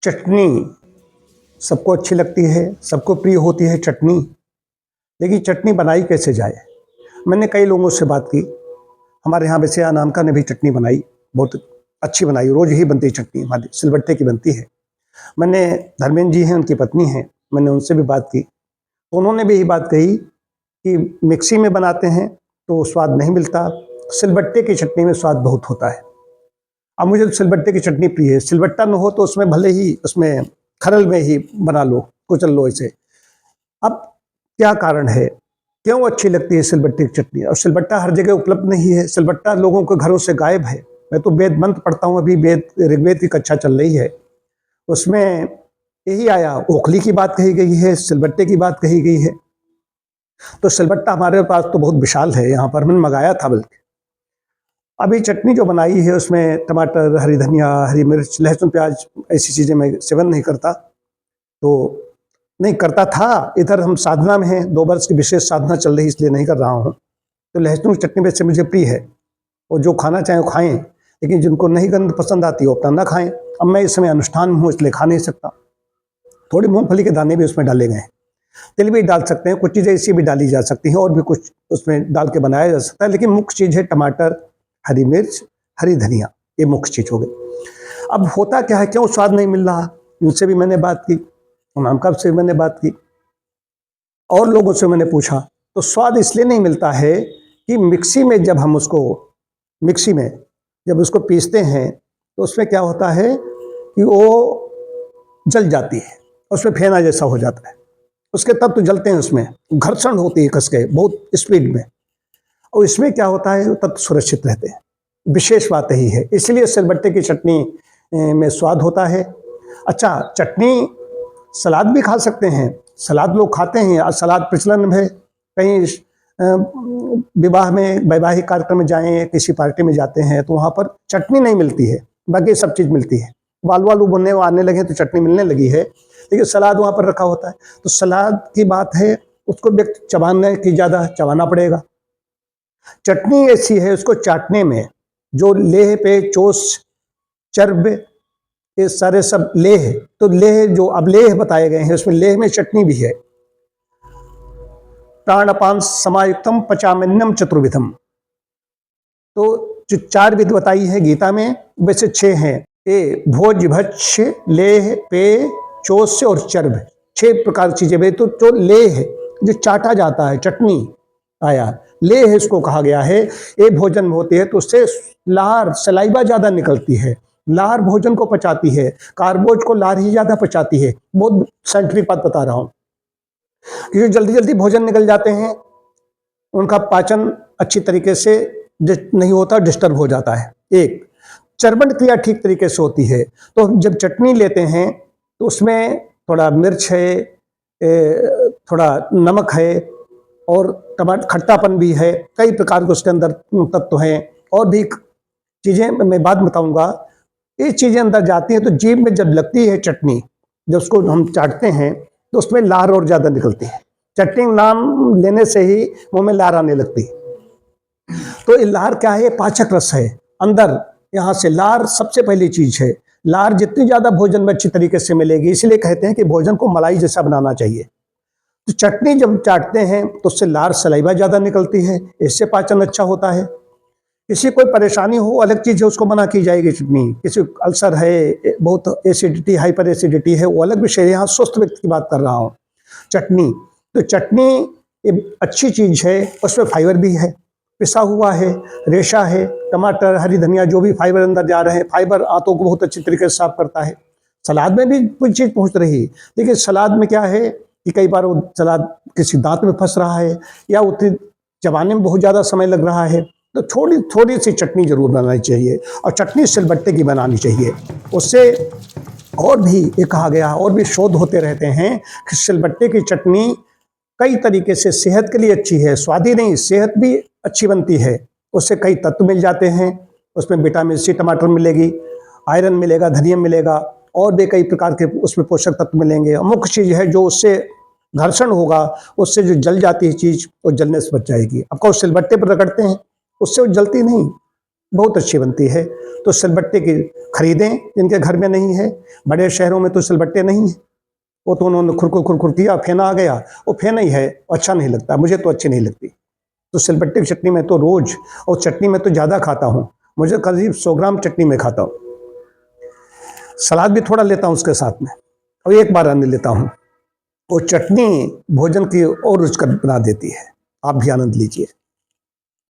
चटनी सबको अच्छी लगती है, सबको प्रिय होती है चटनी। लेकिन चटनी बनाई कैसे जाए? मैंने कई लोगों से बात की। हमारे यहाँ वैसे अनामिका ने भी चटनी बनाई, बहुत अच्छी बनाई, रोज ही बनती है चटनी, हमारी सिलबट्टे की बनती है। मैंने धर्मेंद्र जी हैं, उनकी पत्नी हैं, मैंने उनसे भी बात की तो उन्होंने भी यही बात कही कि मिक्सी में बनाते हैं तो स्वाद नहीं मिलता, सिलबट्टे की चटनी में स्वाद बहुत होता है। अब मुझे तो सिलबट्टे की चटनी प्रिय है। सिलबट्टा न हो तो उसमें भले ही उसमें खरल में ही बना लो, कुचल लो इसे। अब क्या कारण है, क्यों अच्छी लगती है सिलबट्टे की चटनी? और सिलबट्टा हर जगह उपलब्ध नहीं है, सिलबट्टा लोगों के घरों से गायब है। मैं तो वेद मंत्र पढ़ता हूँ, अभी वेद ऋग्वेद की कक्षा चल रही है, उसमें यही आया, ओखली की बात कही गई है, सिलबट्टे की बात कही गई है। तो सिलबट्टा हमारे पास तो बहुत विशाल है, यहाँ पर मैंने मंगाया था। बल्कि अभी चटनी जो बनाई है उसमें टमाटर, हरी धनिया, हरी मिर्च, लहसुन, प्याज, ऐसी चीज़ें मैं सेवन नहीं करता, तो नहीं करता था। इधर हम साधना में हैं, 2 वर्ष की विशेष साधना चल रही, इसलिए नहीं कर रहा हूँ। तो लहसुन की चटनी वैसे मुझे प्रिय है, और जो खाना चाहें वो खाएं, लेकिन जिनको नहीं गंध पसंद आती वो अपना ना खाएं। अब मैं इस समय अनुष्ठान में हूँ इसलिए खा नहीं सकता। थोड़ी मूंगफली के दाने भी उसमें डाले गए हैं, तिल भी डाल सकते हैं, कुछ चीज़ें ऐसी भी डाली जा सकती हैं, और भी कुछ उसमें डाल के बनाया जा सकता है। लेकिन मुख्य चीज़ है टमाटर, हरी मिर्च, हरी धनिया, ये मुख्य चीज़ हो गई। अब होता क्या है, क्यों स्वाद नहीं मिल रहा? उनसे भी मैंने बात की, अनामिका से भी मैंने बात की, और लोगों से मैंने पूछा। तो स्वाद इसलिए नहीं मिलता है कि मिक्सी में जब हम उसको जब उसको पीसते हैं तो उसमें क्या होता है कि वो जल जाती है, उसमें फेना जैसा हो जाता है, उसके तत्व जलते हैं, उसमें घर्षण होती है कस के बहुत स्पीड में, और इसमें क्या होता है, तत्व सुरक्षित रहते हैं। विशेष बात यही है, इसलिए सिलबट्टे की चटनी में स्वाद होता है। अच्छा, चटनी सलाद भी खा सकते हैं, सलाद लोग खाते हैं, आज सलाद प्रचलन है। कहीं विवाह में, वैवाहिक कार्यक्रम में जाएं, किसी पार्टी में जाते हैं तो वहाँ पर चटनी नहीं मिलती है, बाकी सब चीज़ मिलती है। बालू वालू बनने आने लगे तो चटनी मिलने लगी है, लेकिन सलाद वहाँ पर रखा होता है। तो सलाद की बात है, उसको व्यक्ति चबाने की ज़्यादा चबाना पड़ेगा। चटनी ऐसी है, उसको चाटने में जो लेह पे चोस चर्ब, ये सारे सब लेह, तो लेह जो अब लेह बताए गए हैं उसमें लेह में चटनी भी है। प्राण अपान समायुक्तम पचाम्यन्नम चतुर्विधम, तो जो 4 विध बताई है गीता में, वैसे 6 हैं। ए भोज, भक्ष्य, लेह, पेय, चोष्य और चर्ब, 6 प्रकार की चीजें। तो जो लेह जो चाटा जाता है, चटनी आया, लेह इसको कहा गया है। ये भोजन होती है तो उससे लार, सलाइवा ज्यादा निकलती है, लार भोजन को पचाती है, कार्बोज को लार ही ज्यादा पचाती है। बहुत साइंटिफिक बात बता रहा हूँ, क्योंकि जल्दी जल्दी भोजन निकल जाते हैं, उनका पाचन अच्छी तरीके से नहीं होता, डिस्टर्ब हो जाता है। एक चर्बण क्रिया ठीक तरीके से होती है। तो जब चटनी लेते हैं तो उसमें थोड़ा मिर्च है, थोड़ा नमक है, और टमाटर खट्टापन भी है, कई प्रकार के उसके अंदर तत्व हैं, और भी चीज़ें मैं बाद बताऊंगा। ये चीज़ें अंदर जाती हैं तो जीभ में जब लगती है चटनी, जब उसको हम चाटते हैं तो उसमें लार और ज़्यादा निकलती है। चटनी नाम लेने से ही मुंह में लार आने लगती है। तो ये लार क्या है? पाचक रस है अंदर, यहाँ से लार सबसे पहली चीज़ है। लार जितनी ज़्यादा भोजन में अच्छी तरीके से मिलेगी, इसलिए कहते हैं कि भोजन को मलाई जैसा बनाना चाहिए। तो चटनी जब चाटते हैं तो उससे लार, सलाइवा ज़्यादा निकलती है, इससे पाचन अच्छा होता है। किसी कोई परेशानी हो, अलग चीज़ है, उसको मना की जाएगी चटनी। किसी अल्सर है, बहुत एसिडिटी, हाइपर एसिडिटी है, वो अलग विषय है। यहाँ स्वस्थ व्यक्ति की बात कर रहा हूँ। चटनी, तो चटनी एक अच्छी चीज़ है, उसमें फाइबर भी है, पिसा हुआ है, रेशा है, टमाटर, हरी धनिया, जो भी फाइबर अंदर जा रहे हैं, फाइबर आंतों को बहुत अच्छी तरीके से साफ करता है। सलाद में भी कुछ चीज़ पहुँच रही, लेकिन सलाद में क्या है कि कई बार वो सलाद किसी दांत में फंस रहा है, या उतनी चबाने में बहुत ज़्यादा समय लग रहा है, तो थोड़ी थोड़ी सी चटनी जरूर बनानी चाहिए, और चटनी सिलबट्टे की बनानी चाहिए। उससे और भी ये कहा गया, और भी शोध होते रहते हैं कि सिलबट्टे की चटनी कई तरीके से सेहत के लिए अच्छी है। स्वाद ही नहीं, सेहत भी अच्छी बनती है, उससे कई तत्व मिल जाते हैं। उसमें विटामिन सी टमाटर मिलेगी, आयरन मिलेगा, धनिया मिलेगा, और भी कई प्रकार के उसमें पोषक तत्व मिलेंगे। मुख्य चीज़ है जो उससे घर्षण होगा, उससे जो जल जाती है चीज़, वो जलने से बच जाएगी। आपको सिलबट्टे पर रगड़ते हैं, उससे वो जलती नहीं, बहुत अच्छी बनती है। तो सिलबट्टे की खरीदें, जिनके घर में नहीं है। बड़े शहरों में तो सिलबट्टे नहीं है, वो तो उन्होंने खुरकुर किया, फेना आ गया, वो फेना ही है, अच्छा नहीं लगता, मुझे तो अच्छी नहीं लगती। तो सिलबट्टे की चटनी में तो रोज, और चटनी में तो ज़्यादा खाता हूँ, मुझे करीब 100 ग्राम चटनी में खाता हूँ। सलाद भी थोड़ा लेता हूँ उसके साथ में, और एक बार अन्न लेता हूँ। वो चटनी भोजन की और रुचिकर बना देती है। आप भी आनंद लीजिए।